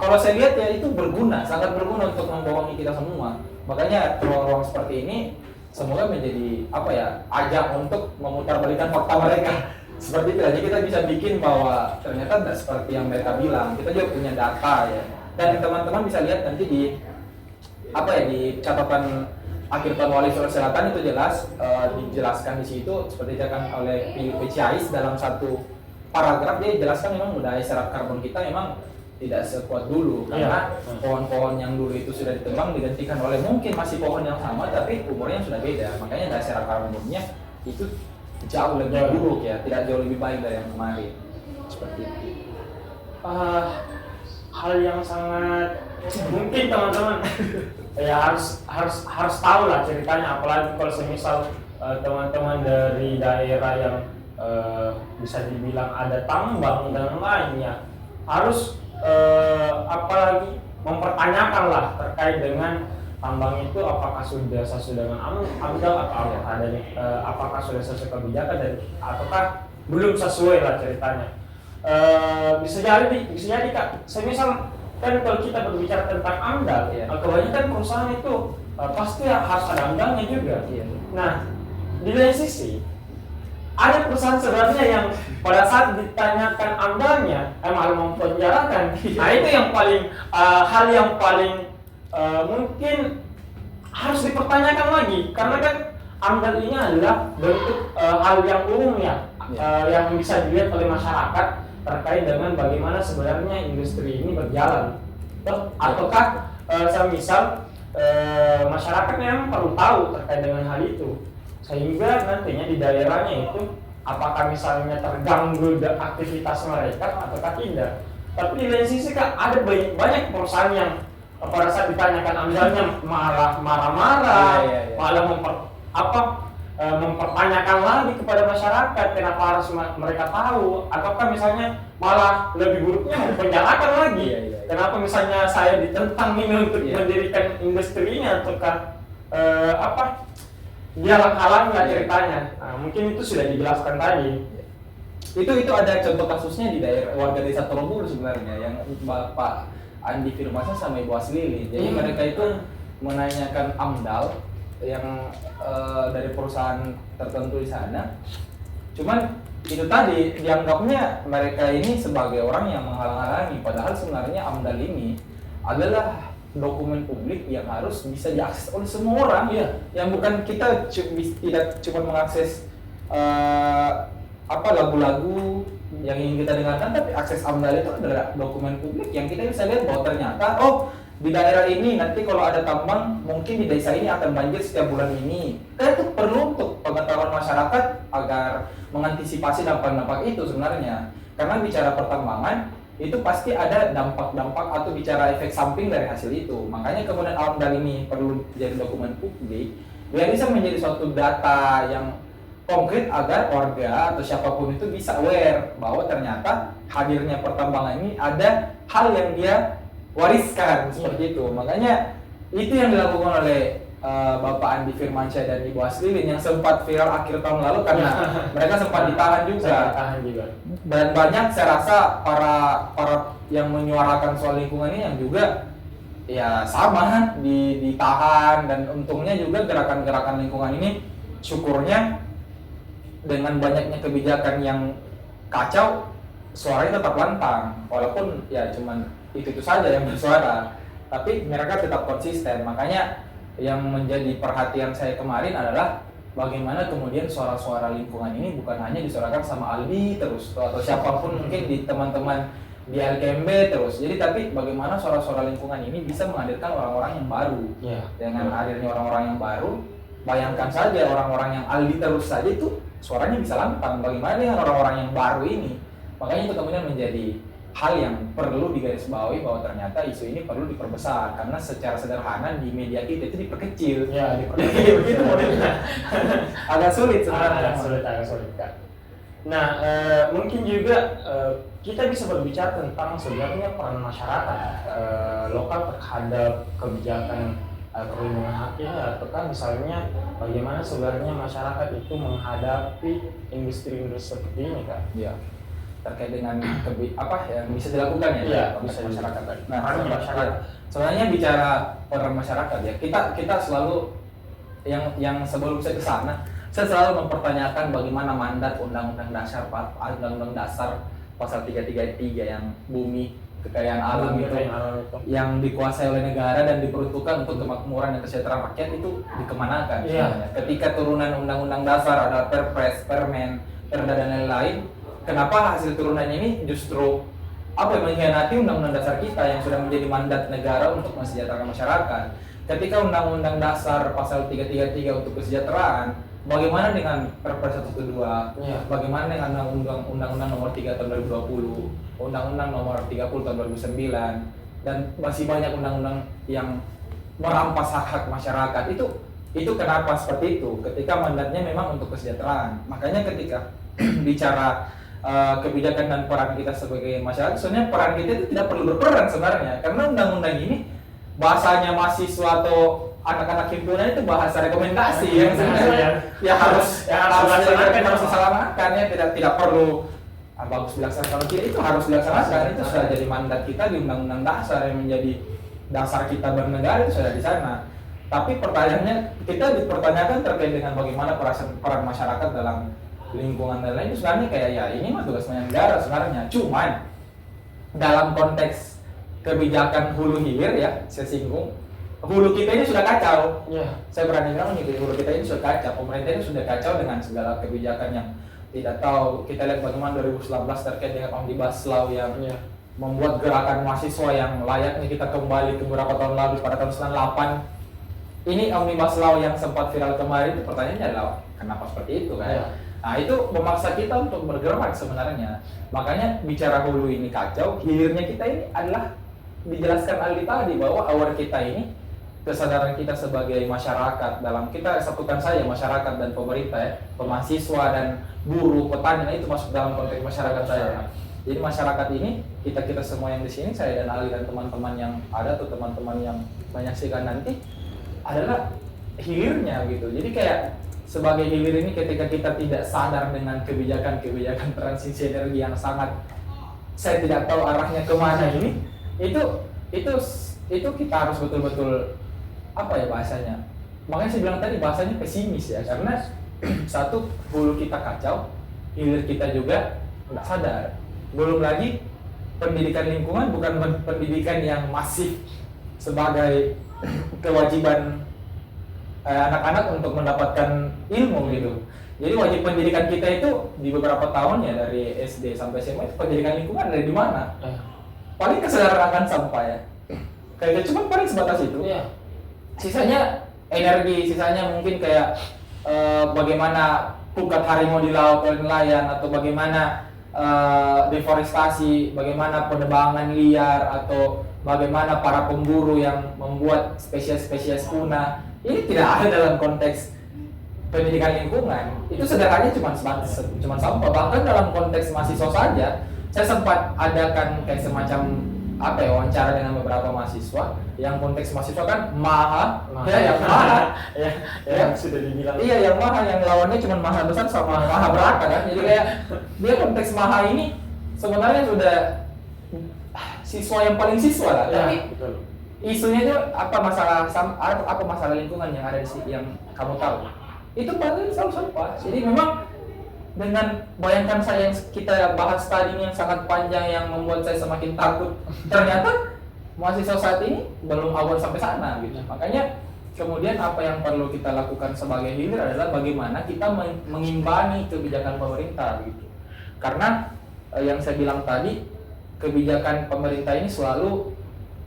B: kalau saya lihat ya itu berguna, sangat berguna untuk membohongi kita semua. Makanya ruang-ruang seperti ini semoga menjadi ajang untuk memutarbalikkan fakta mereka. Seperti itu aja kita bisa bikin bahwa ternyata tidak seperti yang mereka bilang. Kita juga punya data ya. Dan teman-teman bisa lihat nanti di catatan akhir tahun Wali Sulawesi Selatan itu jelas dijelaskan di situ seperti dikatakan oleh PCIS dalam satu paragraf, dia jelaskan memang daya serap karbon kita memang tidak sekuat dulu karena pohon-pohon yang dulu itu sudah ditebang digantikan oleh mungkin masih pohon yang sama tapi umurnya sudah beda. Makanya daya serap karbonnya itu jauh lebih buruk ya, tidak jauh lebih baik dari yang kemarin. Seperti itu.
A: Hal yang sangat mungkin teman-teman ya harus tahu lah ceritanya, apalagi kalau semisal teman-teman dari daerah yang bisa dibilang ada tambang dan lainnya harus apalagi mempertanyakan lah terkait dengan tambang itu apakah sudah sesuai dengan AMDAL atau apakah sudah sesuai kebijakan dan ataukah belum sesuai lah ceritanya. Bisa jadi Kak, semisal kan kalau kita berbicara tentang AMDAL, kebanyakan perusahaan itu pasti harus ada AMDAL-nya juga. Nah, di lain sisi ada perusahaan sebenarnya yang pada saat ditanyakan AMDAL-nya malah mempenjarakan. Nah itu yang paling hal yang paling mungkin harus dipertanyakan lagi, karena kan AMDAL ini adalah bentuk hal yang umum yang bisa dilihat oleh masyarakat terkait dengan bagaimana sebenarnya industri ini berjalan. Ataukah semisal masyarakat memang perlu tahu terkait dengan hal itu, sehingga nantinya di daerahnya itu apakah misalnya terganggu aktivitas mereka ataukah tidak. Tapi di lain sisi Kak, ada banyak perusahaan yang pada saat ditanyakan amdalnya malah marah-marah,
B: Iya.
A: malah mempertanyakan lagi kepada masyarakat kenapa harus mereka tahu, ataukah misalnya malah lebih buruknya mempenjarakan lagi.
B: Iya.
A: Kenapa misalnya saya ditentang ini untuk
B: Iya.
A: mendirikan industri ini, ataukah dia halang lah ceritanya. Nah, mungkin itu sudah dijelaskan tadi.
B: Itu ada contoh kasusnya di daerah warga desa Torobulu sebenarnya yang Bapak Andi Firmansyah sama Ibu Aslili. Jadi mereka itu menanyakan AMDAL yang dari perusahaan tertentu di sana. Cuman itu tadi dianggapnya mereka ini sebagai orang yang menghalang-halangi, padahal sebenarnya AMDAL ini adalah dokumen publik yang harus bisa diakses oleh semua orang. Yang bukan kita tidak cuma mengakses lagu-lagu yang ingin kita dengarkan, tapi akses AMDAL itu adalah dokumen publik yang kita bisa lihat bahwa ternyata di daerah ini nanti kalau ada tambang mungkin di desa ini akan banjir setiap bulan ini. Kan itu perlu untuk pengetahuan masyarakat agar mengantisipasi dampak-dampak itu sebenarnya. Karena bicara pertambangan itu pasti ada dampak-dampak atau bicara efek samping dari hasil itu. Makanya kemudian AMDAL ini perlu jadi dokumen publik biar bisa menjadi suatu data yang konkret agar warga atau siapapun itu bisa aware bahwa ternyata hadirnya pertambangan ini ada hal yang dia wariskan seperti itu. Makanya itu yang dilakukan oleh Bapak Andi Firmansyah dan Ibu Aslilin yang sempat viral akhir tahun lalu karena mereka sempat ditahan juga. Dan banyak saya rasa para yang menyuarakan soal lingkungan ini yang juga ya sama ditahan, dan untungnya juga gerakan-gerakan lingkungan ini syukurnya dengan banyaknya kebijakan yang kacau suaranya tetap lantang, walaupun ya cuman itu saja yang bersuara, tapi mereka tetap konsisten. Makanya yang menjadi perhatian saya kemarin adalah bagaimana kemudian suara-suara lingkungan ini bukan hanya disuarakan sama Aldi terus atau siapapun mungkin di teman-teman di LKMB terus. Jadi tapi bagaimana suara-suara lingkungan ini bisa menghadirkan orang-orang yang baru. Dengan hadirnya orang-orang yang baru, bayangkan saja orang-orang yang Aldi terus saja itu suaranya bisa lantang. Bagaimana dengan orang-orang yang baru ini? Makanya itu kemudian menjadi hal yang perlu digarisbawahi bahwa ternyata isu ini perlu diperbesar, karena secara sederhana di media kita itu diperkecil.
A: Diperkecil begitu modelnya.
B: Agak sulit sebenarnya.
A: Agak sulit kan. Nah, mungkin juga kita bisa berbicara tentang sebenarnya peran masyarakat lokal terhadap kebijakan perlindungan hak ini, ataukah misalnya bagaimana sebenarnya masyarakat itu menghadapi industri-industri seperti ini, Kak?
B: Terkait dengan apa yang bisa dilakukan
A: bisa
B: masyarakat tadi. Nah,
A: masyarakat.
B: Sebenarnya bicara peran masyarakat ya, kita selalu yang sebelum saya ke sana, saya selalu mempertanyakan bagaimana mandat Undang-Undang Dasar pasal 333 yang bumi kekayaan alam itu yang dikuasai oleh negara dan diperuntukkan untuk kemakmuran dan kesejahteraan rakyat itu dikemanakan. Ketika turunan Undang-Undang Dasar ada Perpres, Permen, Perda dan lain-lain, kenapa hasil turunan ini justru mengkhianati Undang-Undang Dasar kita yang sudah menjadi mandat negara untuk mensejahterakan masyarakat? Ketika Undang-Undang Dasar pasal 333 untuk kesejahteraan, bagaimana dengan Perpres 112? Bagaimana dengan Undang-Undang Nomor 3 tahun 2020, Undang-Undang Nomor 30 tahun 2009, dan masih banyak undang-undang yang merampas hak-hak masyarakat? Itu kenapa seperti itu? Ketika mandatnya memang untuk kesejahteraan. Makanya ketika bicara kebijakan dan peran kita sebagai masyarakat, sebenarnya peran kita itu tidak perlu berperan sebenarnya, karena undang-undang ini bahasanya mahasiswa atau anak-anak himpunan itu bahasa rekomendasi yang sebenarnya harus dilaksanakan ya, tidak perlu bagus dilaksanakan. Kalau tidak, itu harus dilaksanakan. Itu sudah jadi mandat kita di Undang-Undang Dasar yang menjadi dasar kita bernegara, itu sudah di sana. Tapi pertanyaannya, kita dipertanyakan terkait dengan bagaimana peran masyarakat dalam lingkungan dan lain, itu sebenarnya kayak ini mah tugasnya negara sebenarnya. Cuman dalam konteks kebijakan hulu hilir ya, saya singgung, hulu kita ini sudah kacau. Saya berani bilang hulu kita ini sudah kacau. Pemerintah ini sudah kacau dengan segala kebijakan yang tidak tahu. Kita lihat bagaimana 2019 terkait dengan Omnibus Law yang membuat gerakan mahasiswa yang layaknya kita kembali ke beberapa tahun lalu pada tahun 98. Ini Omnibus Law yang sempat viral kemarin, itu pertanyaannya adalah kenapa seperti itu kan? Nah, itu memaksa kita untuk bergerak sebenarnya. Makanya bicara hulu ini kacau, hilirnya kita ini adalah dijelaskan Aldi tadi bahwa aware kita ini, kesadaran kita sebagai masyarakat, dalam kita satukan saja masyarakat dan pemerintah ya, pemahasiswa dan buruh, petani, nah itu masuk dalam konteks masyarakat saya. Jadi masyarakat ini, kita semua yang di sini, saya dan Ali dan teman-teman yang ada atau teman-teman yang menyaksikan nanti adalah hilirnya gitu. Jadi kayak sebagai hilir ini, ketika kita tidak sadar dengan kebijakan-kebijakan transisi energi yang sangat, saya tidak tahu arahnya kemana ini, itu kita harus betul-betul apa ya bahasanya. Makanya saya bilang tadi bahasanya pesimis ya, karena satu, hulu kita kacau, hilir kita juga nggak sadar. Belum lagi pendidikan lingkungan bukan pendidikan yang masif sebagai kewajiban anak-anak untuk mendapatkan ilmu gitu. Jadi wajib pendidikan kita itu di beberapa tahun ya, dari SD sampai SMA, itu pendidikan lingkungan dari di mana? Paling kesadaran akan sampah ya. Kayak cuma paling sebatas itu. Sisanya energi, sisanya mungkin kayak bagaimana pukat harimau di laut oleh nelayan, atau bagaimana deforestasi, bagaimana penebangan liar, atau bagaimana para pemburu yang membuat spesies-spesies punah. Ini tidak ada dalam konteks pendidikan lingkungan. Itu sederhananya cuma sampah. Bahkan dalam konteks mahasiswa saja, saya sempat adakan kayak semacam wawancara dengan beberapa mahasiswa yang konteks mahasiswa kan maha. Yang
A: sudah dibilang.
B: Iya, yang maha, yang lawannya cuma maha besar sama maha beraka kan. Jadi kayak dia konteks maha ini sebenarnya sudah siswa yang paling siswa lah. Tapi
A: betul.
B: Isunya itu apa masalah lingkungan yang ada di sini yang kamu tahu? Itu paling selalu sampah. Jadi memang dengan bayangkan saya yang kita bahas tadi yang sangat panjang yang membuat saya semakin takut, ternyata mahasiswa saat ini belum awal sampai sana gitu. Makanya kemudian apa yang perlu kita lakukan sebagai hilir adalah bagaimana kita mengimbangi kebijakan pemerintah gitu. Karena yang saya bilang tadi, kebijakan pemerintah ini selalu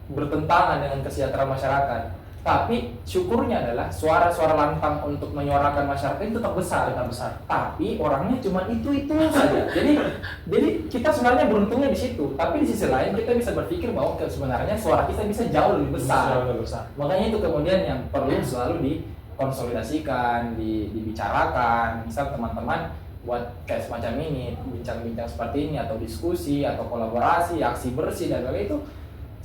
B: bertentangan dengan kesejahteraan masyarakat. Tapi syukurnya adalah suara-suara lantang untuk menyuarakan masyarakat itu tetap besar. Tapi orangnya cuma itu saja. Jadi kita sebenarnya beruntungnya di situ. Tapi di sisi lain kita bisa berpikir bahwa sebenarnya suara kita bisa jauh lebih besar. Makanya itu kemudian yang perlu selalu dikonsolidasikan, dibicarakan. Misal teman-teman buat kayak semacam ini, bincang-bincang seperti ini, atau diskusi, atau kolaborasi, aksi bersih dan lain-lain, itu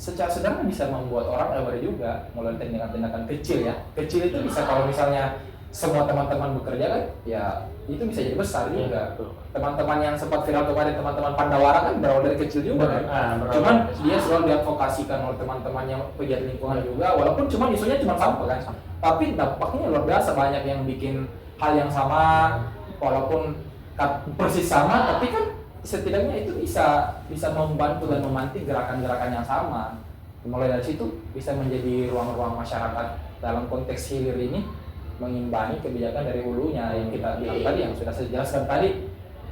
B: secara sederhana bisa membuat orang aware juga, mulai dari tindakan kecil ya. Kecil itu bisa, kalau misalnya semua teman-teman bekerja kan, ya itu bisa jadi besar juga. Teman-teman yang sempat viral kemarin, teman-teman Pandawara kan berawal dari kecil juga kan. Cuman dia selalu diadvokasikan oleh teman-teman yang pegiat lingkungan juga, walaupun cuma isunya cuma sampah kan. Tapi dampaknya luar biasa, banyak yang bikin hal yang sama, walaupun persis sama, tapi kan setidaknya itu bisa membantu dan memantik gerakan-gerakan yang sama. Mulai dari situ bisa menjadi ruang-ruang masyarakat dalam konteks hilir ini mengimbangi kebijakan dari hulunya yang kita bilang tadi, yang sudah saya jelaskan tadi.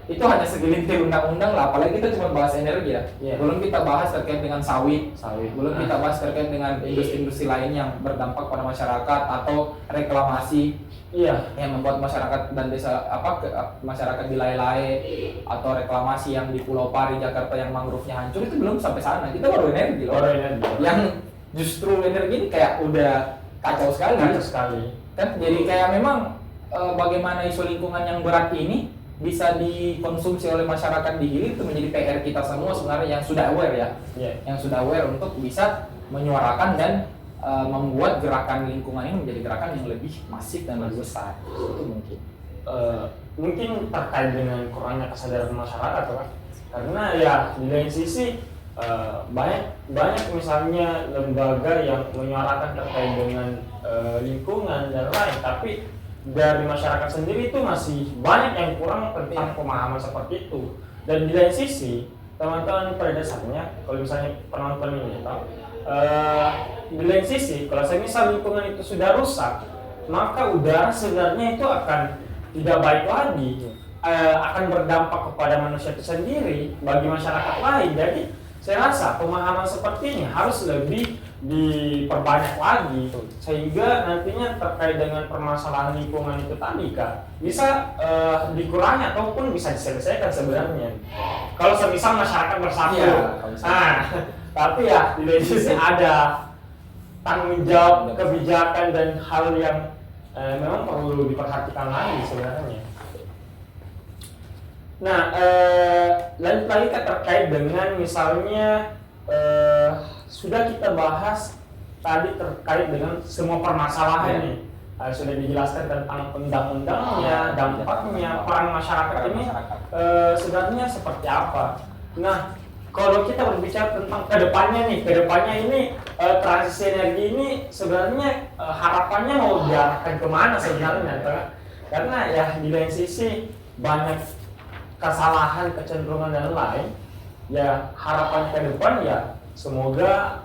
B: Itu hanya segelintir undang-undang lah, apalagi kita cuma bahas energi ya. Belum kita bahas terkait dengan sawit. Belum kita bahas terkait dengan industri-industri lain yang berdampak pada masyarakat, atau reklamasi yang membuat masyarakat dan desa masyarakat di Lale-Lale, atau reklamasi yang di Pulau Pari Jakarta yang mangrove-nya hancur. Itu belum sampai sana. Kita baru energi loh. Yang justru energi ini kayak udah kacau sekali. Kan jadi kayak memang bagaimana isu lingkungan yang berat ini bisa dikonsumsi oleh masyarakat di hilir, itu menjadi PR kita semua sebenarnya yang sudah aware ya. Yang sudah aware untuk bisa menyuarakan dan membuat gerakan lingkungan ini menjadi gerakan yang lebih masif dan lebih besar. Itu
A: mungkin terkait dengan kurangnya kesadaran masyarakat kan? Karena ya di lain sisi banyak misalnya lembaga yang menyuarakan terkait dengan lingkungan dan lain, tapi dari masyarakat sendiri itu masih banyak yang kurang tentang pemahaman seperti itu. Dan di lain sisi teman-teman pada dasarnya, kalau misalnya penonton ini tahu, di lain sisi kalau saya misal lingkungan itu sudah rusak, maka udara sebenarnya itu akan tidak baik lagi, akan berdampak kepada manusia itu sendiri, bagi masyarakat lain. Jadi saya rasa pemahaman seperti ini harus lebih diperbanyak lagi, sehingga nantinya terkait dengan permasalahan lingkungan itu tadi Kak, bisa dikurangi ataupun bisa diselesaikan sebenarnya. Kalau semisal masyarakat bersatu. Tapi ya di lain sisi ada tanggung jawab kebijakan dan hal yang memang perlu diperhatikan lagi sebenarnya. Nah, lanjut lagi terkait dengan misalnya sudah kita bahas tadi terkait dengan semua permasalahan nih. Sudah dijelaskan tentang undang-undangnya, dampaknya, peran masyarakat ini sebenarnya seperti apa. Nah, kalau kita berbicara tentang kedepannya ini transisi energi ini sebenarnya harapannya mau diarahkan kemana sebenarnya? Karena ya di lain sisi banyak kesalahan, kecenderungan dan lain. Ya harapan ke depan ya semoga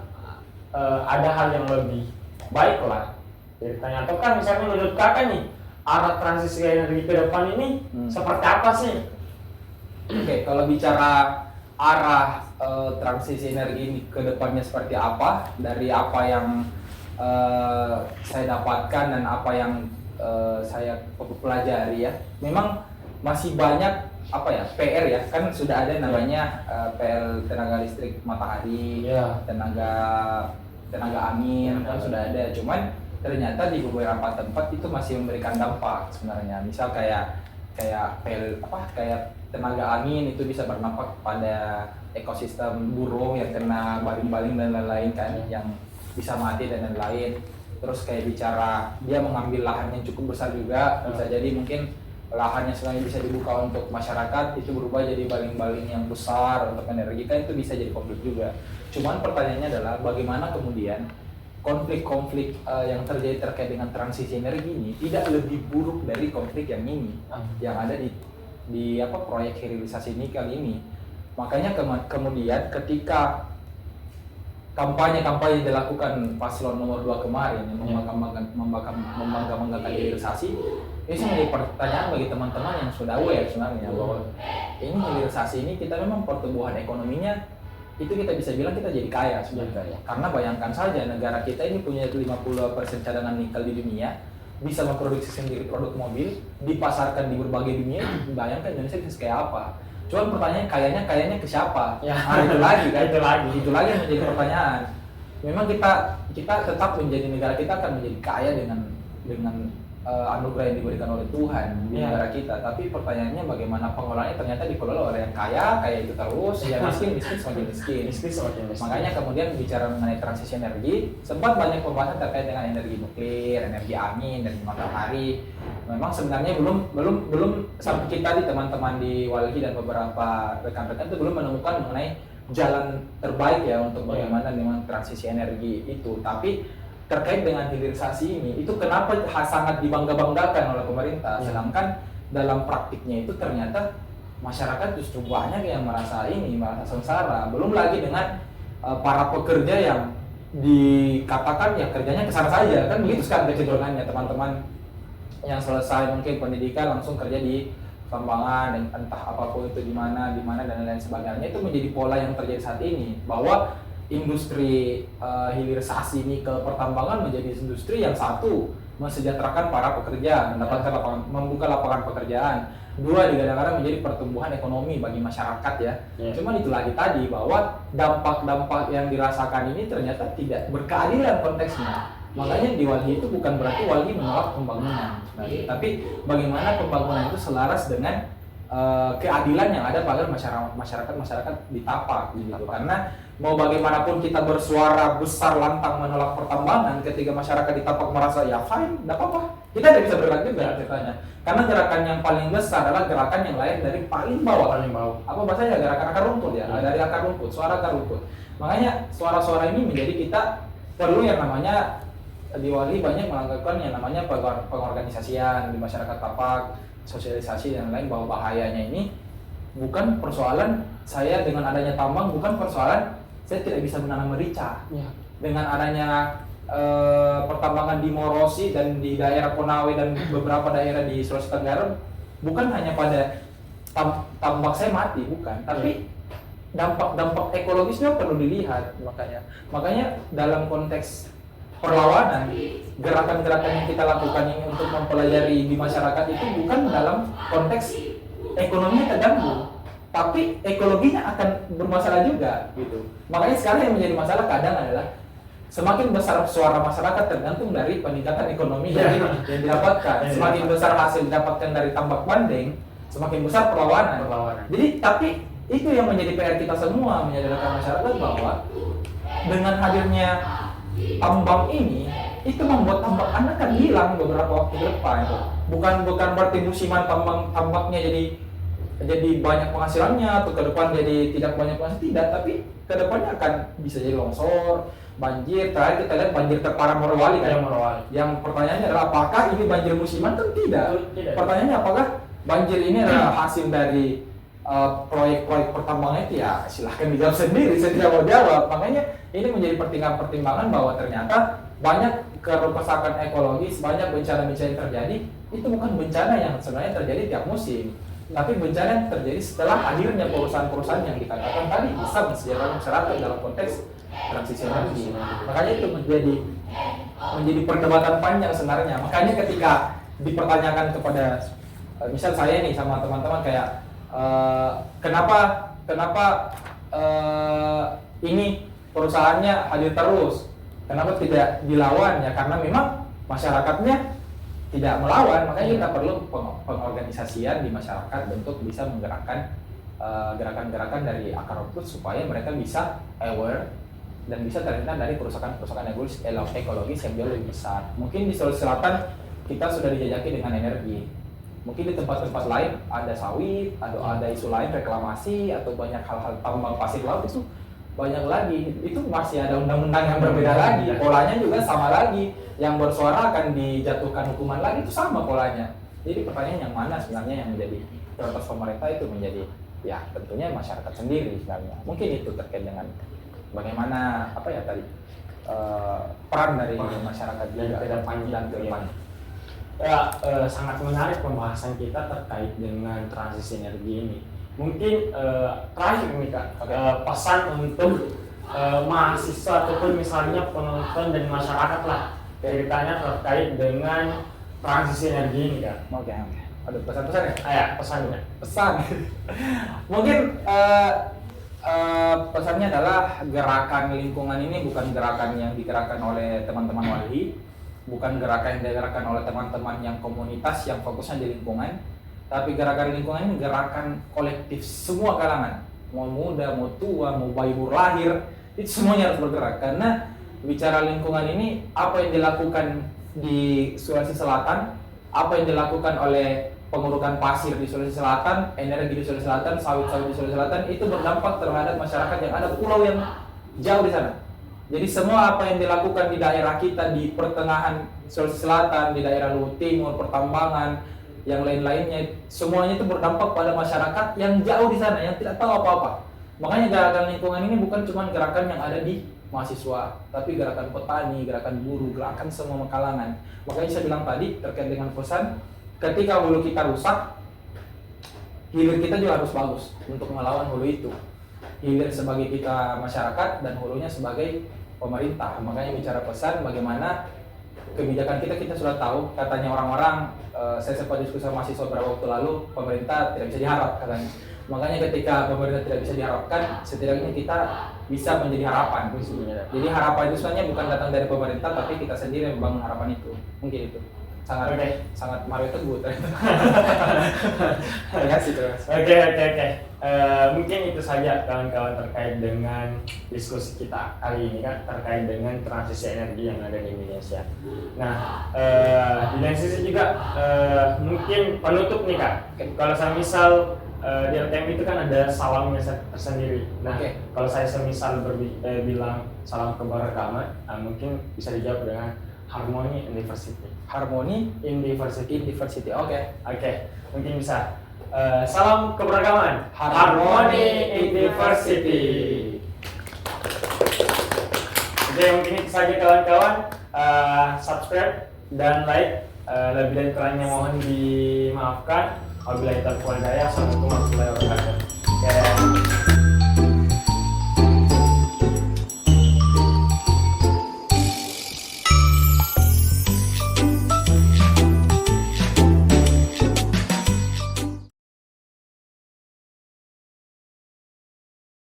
A: ada hal yang lebih baik lah ceritanya. Atau kan misalnya menurut kakak nih arah transisi energi ke depan ini seperti apa sih?
B: Oke, kalau bicara arah transisi energi ini ke depannya seperti apa, dari apa yang saya dapatkan dan apa yang saya pelajari ya, memang masih banyak PR ya, kan sudah ada namanya PL tenaga listrik matahari, tenaga angin kan sudah ada, cuman ternyata di beberapa tempat itu masih memberikan dampak sebenarnya. Misal kayak tenaga angin itu bisa berdampak pada ekosistem burung yang kena baling-baling dan lain-lain kan, yang bisa mati dan lain-lain. Terus kayak bicara dia mengambil lahan yang cukup besar juga, bisa jadi mungkin lahannya sebenarnya bisa dibuka untuk masyarakat, itu berubah jadi baling-baling yang besar untuk energi, kan itu bisa jadi konflik juga. Cuman pertanyaannya adalah bagaimana kemudian konflik-konflik yang terjadi terkait dengan transisi energi ini tidak lebih buruk dari konflik yang ini yang ada di proyek hilirisasi nikel ini. Makanya kemudian ketika kampanye dilakukan paslon nomor 2 kemarin yang membangga-banggakan hilirisasi, ini menjadi pertanyaan bagi teman-teman yang sudah aware sebenarnya bahwa ini hilirisasi ini kita memang pertumbuhan ekonominya itu kita bisa bilang kita jadi kaya sebenarnya. Karena bayangkan saja negara kita ini punya 50% cadangan nikel di dunia, bisa memproduksi sendiri produk mobil, dipasarkan di berbagai dunia. Bayangkan Indonesia bisa kayak apa. Cuman pertanyaan kayaknya ke siapa?
A: Ya.
B: Itu lagi kan? Itu lagi yang menjadi pertanyaan. Memang kita tetap menjadi negara kita akan menjadi kaya dengan anugerah yang diberikan oleh Tuhan di negara kita. Tapi pertanyaannya bagaimana pengolahannya ternyata dikelola oleh yang kaya itu terus, yang miskin semakin miskin. Makanya kemudian bicara mengenai transisi energi, sempat banyak pembahasan terkait dengan energi nuklir, energi angin, dan matahari. Memang sebenarnya belum sampai kita di teman-teman di Walhi dan beberapa rekan-rekan itu belum menemukan mengenai jalan terbaik ya untuk bagaimana dengan transisi energi itu. Tapi terkait dengan hilirisasi ini, itu kenapa sangat dibangga-banggakan oleh pemerintah, sedangkan dalam praktiknya itu ternyata masyarakat justru banyak yang merasa sengsara. Belum lagi dengan para pekerja yang dikatakan ya kerjanya kesana saja, kan begitu sekarang kecenderungannya teman-teman yang selesai mungkin pendidikan langsung kerja di tambangan dan entah apapun itu di mana dan lain sebagainya. Itu menjadi pola yang terjadi saat ini, bahwa industri hilirisasi nikel pertambangan menjadi industri yang satu mensejahterakan para pekerja, membuka lapangan pekerjaan. Dua, kadang-kadang menjadi pertumbuhan ekonomi bagi masyarakat ya. Cuman itu lagi tadi bahwa dampak-dampak yang dirasakan ini ternyata tidak berkeadilan konteksnya. Makanya di Walhi itu bukan berarti Walhi menolak pembangunan, tapi bagaimana pembangunan itu selaras dengan keadilan yang ada pada masyarakat ditapak gitu. Karena mau bagaimanapun kita bersuara besar lantang menolak pertambangan, ketika masyarakat ditapak merasa ya fine, tidak apa-apa, kita tidak bisa bergerak juga ceritanya. Karena gerakan yang paling besar adalah gerakan yang lahir dari paling bawah. Apa bahasanya, gerakan akar rumput ya, dari akar rumput, suara akar rumput. Makanya suara-suara ini menjadi kita perlu yang namanya di Walhi banyak melakukan yang namanya pengorganisasian di masyarakat tapak, sosialisasi dan lain, bahwa bahayanya ini bukan persoalan saya dengan adanya tambang, bukan persoalan saya tidak bisa menanam merica. Dengan adanya pertambangan di Morosi dan di daerah Konawe dan beberapa daerah di Sulawesi Tenggara, bukan hanya pada tambak saya mati, bukan, tapi dampak ekologisnya perlu dilihat. Makanya dalam konteks perlawanan, gerakan-gerakan yang kita lakukan ini untuk mempelajari di masyarakat itu bukan dalam konteks ekonominya terganggu, tapi ekologinya akan bermasalah juga gitu. Makanya sekarang yang menjadi masalah kadang adalah semakin besar suara masyarakat tergantung dari peningkatan ekonomi yang didapatkan. Semakin besar hasil didapatkan dari tambak bandeng, semakin besar perlawanan. Jadi tapi itu yang menjadi PR kita semua, menyadarkan masyarakat bahwa dengan hadirnya tambang ini itu membuat tambak anak akan hilang beberapa waktu ke depan. Bukan berarti musiman tambaknya jadi banyak penghasilannya atau ke depan jadi tidak banyak penghasilan, tidak, tapi ke depannya akan bisa jadi longsor, banjir. Terakhir kita lihat banjir terparah Morowali kan. Yang pertanyaannya adalah apakah ini banjir musiman? Kan tidak. Pertanyaannya apakah banjir ini adalah hasil dari proyek-proyek pertambangan itu? Ya silahkan dijawab sendiri, saya tidak mau jawab. Makanya ini menjadi pertimbangan bahwa ternyata banyak kerusakan ekologis, banyak bencana-bencana yang terjadi itu bukan bencana yang sebenarnya terjadi tiap musim, tapi bencana yang terjadi setelah hadirnya perusahaan-perusahaan yang dikatakan tadi bisa mensejahterakan masyarakat dalam konteks transisi energi. Makanya itu menjadi perdebatan panjang sebenarnya. Makanya ketika dipertanyakan kepada misal saya nih sama teman-teman kayak kenapa ini perusahaannya hadir terus, kenapa tidak dilawan? Ya karena memang masyarakatnya tidak melawan, makanya kita perlu pengorganisasian di masyarakat untuk bisa menggerakkan gerakan-gerakan dari akar rumput supaya mereka bisa aware dan bisa terhindar dari kerusakan-kerusakan ekologis yang jauh lebih besar. Mungkin di Sulawesi Selatan kita sudah dijajaki dengan energi. Mungkin di tempat-tempat lain ada sawit, ada isu lain reklamasi atau banyak hal-hal tambang pasir laut itu banyak lagi. Itu masih ada undang-undang yang berbeda lagi. Polanya juga sama lagi. Yang bersuara akan dijatuhkan hukuman lagi, itu sama polanya. Jadi pertanyaan yang mana sebenarnya yang menjadi prioritas pemerintah itu menjadi ya tentunya masyarakat sendiri sebenarnya. Mungkin itu terkait dengan bagaimana peran dari masyarakat juga
A: ke depan. Ya, sangat menarik pembahasan kita terkait dengan transisi energi ini. Mungkin terakhir nih Kak, pesan untuk mahasiswa ataupun misalnya penonton dan masyarakat lah ceritanya terkait dengan transisi energi ini Kak.
B: Oke. Ada pesan-pesan ya?
A: Pesannya.
B: Pesan. Mungkin pesannya adalah gerakan lingkungan ini bukan gerakan yang digerakkan oleh teman-teman wali, bukan gerakan yang digerakkan oleh teman-teman yang komunitas yang fokusnya di lingkungan, tapi gerakan lingkungan ini gerakan kolektif semua kalangan, mau muda, mau tua, mau bayi baru lahir, itu semuanya harus bergerak. Karena bicara lingkungan ini, apa yang dilakukan di Sulawesi Selatan, apa yang dilakukan oleh pengurukan pasir di Sulawesi Selatan, energi di Sulawesi Selatan, sawit-sawit di Sulawesi Selatan, itu berdampak terhadap masyarakat yang ada pulau yang jauh di sana. Jadi semua apa yang dilakukan di daerah kita di pertengahan Sulawesi Selatan, di daerah Luhut Timur, pertambangan, yang lain-lainnya, semuanya itu berdampak pada masyarakat yang jauh di sana, yang tidak tahu apa-apa. Makanya gerakan lingkungan ini bukan cuma gerakan yang ada di mahasiswa, tapi gerakan petani, gerakan buruh, gerakan semua kalangan. Makanya saya bilang tadi terkait dengan pesan, ketika hulu kita rusak, hilir kita juga harus bagus untuk melawan hulu itu. Hilir sebagai kita masyarakat dan hulunya sebagai pemerintah. Makanya bicara pesan bagaimana kebijakan kita sudah tahu. Katanya orang-orang, saya sempat diskusi sama mahasiswa beberapa waktu lalu, pemerintah tidak bisa diharap katanya. Makanya ketika pemerintah tidak bisa diharapkan, setidaknya kita bisa menjadi harapan. Jadi harapan itu sebenarnya bukan datang dari pemerintah, tapi kita sendiri yang membangun harapan itu. Mungkin itu. Sangat Mario Teguh. Terima kasih.
A: Oke. Mungkin itu saja kawan-kawan terkait dengan diskusi kita kali ini kan terkait dengan transisi energi yang ada di Indonesia. Nah, di lain sisi juga mungkin penutup nih Kak. Kalau saya misal di LTM itu kan ada salamnya tersendiri. Nah, kalau saya semisal bilang salam keberagaman, mungkin bisa dijawab dengan Harmony University.
B: Harmony
A: University.
B: Oke.
A: Mungkin bisa. Salam keberagaman. Harmony University. Oke, mungkin itu saja kawan-kawan. Subscribe dan like. Lebih dan kurangnya mohon dimaafkan. Wabillahi taufiq wal hidayah. Assalamualaikum warahmatullahi wabarakatuh.